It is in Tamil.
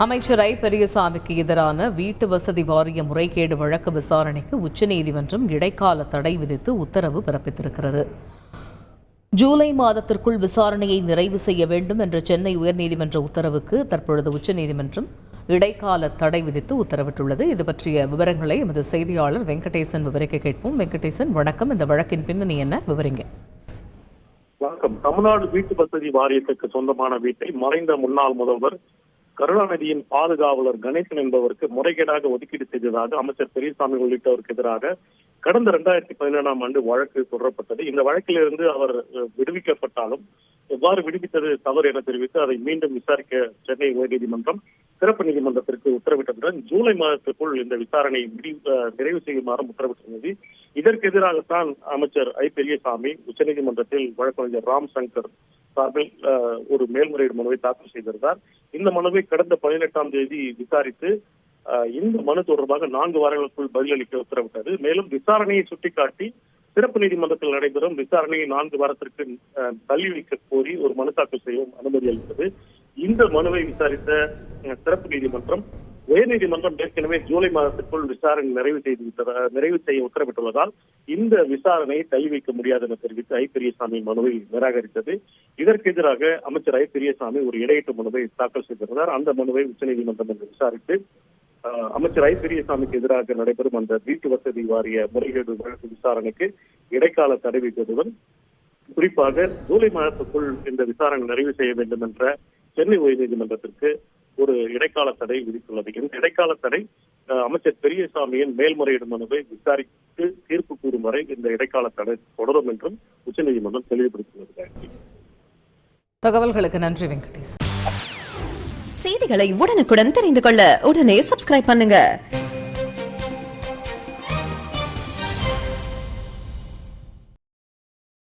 அமைச்சர் ஐ பெரியசாமிக்கு எதிரான வீட்டு வசதி வாரிய முறைகேடு வழக்கு விசாரணைக்கு உச்சநீதிமன்றம் இடைக்கால தடை விதித்து உத்தரவு பிறப்பித்திருக்கிறது. ஜூலை மாதத்திற்குள் விசாரணையை நிறைவு செய்ய வேண்டும் என்ற சென்னை உயர்நீதிமன்ற உத்தரவுக்கு தற்பொழுது உச்சநீதிமன்றம் இடைக்கால தடை விதித்து உத்தரவிட்டுள்ளது. இது பற்றிய விவரங்களை எமது செய்தியாளர் வெங்கடேசன் விவரிக்க கேட்போம். வெங்கடேசன், வணக்கம். இந்த வழக்கின் பின்னணி என்ன, விவரிங்க. வணக்கம். தமிழ்நாடு வீட்டு வசதி வாரியத்துக்கு சொந்தமான வீட்டை மறைந்த முன்னாள் முதல்வர் கருணாநிதியின் பாதுகாவலர் கணேசன் என்பவருக்கு முறைகேடாக ஒதுக்கீடு செய்ததாக அமைச்சர் பெரியசாமி உள்ளிட்டவருக்கு எதிராக கடந்த 2017ஆம் ஆண்டு வழக்கு தொடரப்பட்டது. இந்த வழக்கிலிருந்து அவர் விடுவிக்கப்பட்டாலும் எவ்வாறு விடுவித்தது தவறு என தெரிவித்து அதை மீண்டும் விசாரிக்க சென்னை உயர்நீதிமன்றம் சிறப்பு நீதிமன்றத்திற்கு உத்தரவிட்டதுடன் ஜூலை மாதத்திற்குள் இந்த விசாரணை நிறைவு செய்யுமாறும் உத்தரவிட்டிருந்தது. இதற்கு எதிராகத்தான் அமைச்சர் ஐ பெரியசாமி உச்சநீதிமன்றத்தில் வழக்கறிஞர் ராம் சங்கர் சார்பில் ஒரு மேல்முறையீடு மனுவை தாக்கல் செய்திருந்தார். இந்த மனுவை கடந்த 18ஆம் தேதி விசாரித்து இந்த மனு தொடர்பாக 4 வாரங்களுக்குள் பதிலளிக்க உத்தரவிட்டது. மேலும் விசாரணையை சுட்டிக்காட்டி சிறப்பு நீதிமன்றத்தில் நடைபெறும் விசாரணையை 4 வாரத்திற்கு தள்ளி வைக்க கோரி ஒரு மனு தாக்கல் செய்யவும் அனுமதி அளித்தது. இந்த மனுவை விசாரித்த சிறப்பு நீதிமன்றம் உயர்நீதிமன்றம் ஏற்கனவே ஜூலை மாதத்திற்குள் விசாரணை நிறைவு செய்ய உத்தரவிட்டுள்ளதால் இந்த விசாரணையை தள்ளி வைக்க முடியாது என தெரிவித்து ஐ பெரியசாமி மனுவை நிராகரித்தது. இதற்கு எதிராக அமைச்சர் ஐ பெரியசாமி ஒரு இடையீட்டு மனுவை தாக்கல் செய்திருந்தார். அந்த மனுவை உச்சநீதிமன்றம் என்று விசாரித்து அமைச்சர் ஐ பெரியசாமிக்கு எதிராக நடைபெறும் அந்த வீட்டு வசதி வாரிய முறைகேடு வழக்கு விசாரணைக்கு இடைக்கால தடை விதித்ததுடன் குறிப்பாக ஜூலை மாதத்துக்குள் இந்த விசாரணை நிறைவு செய்ய வேண்டும் என்ற சென்னை உயர்நீதிமன்றத்திற்கு ஒரு இடைக்கால தடை விதித்துள்ளது. இந்த இடைக்கால தடை அமைச்சர் பெரியசாமியின் மேல்முறையீடு மனுவை விசாரித்து தீர்ப்பு கூறும் வரை இந்த இடைக்கால தடை தொடரும் என்றும் உச்சநீதிமன்றம் தெளிவுபடுத்தியுள்ளது. தகவல்களுக்கு நன்றி வெங்கடேஷ். செய்திகளை உடனுக்குடன் தெரிந்து கொள்ள உடனே சப்ஸ்கிரைப் பண்ணுங்க.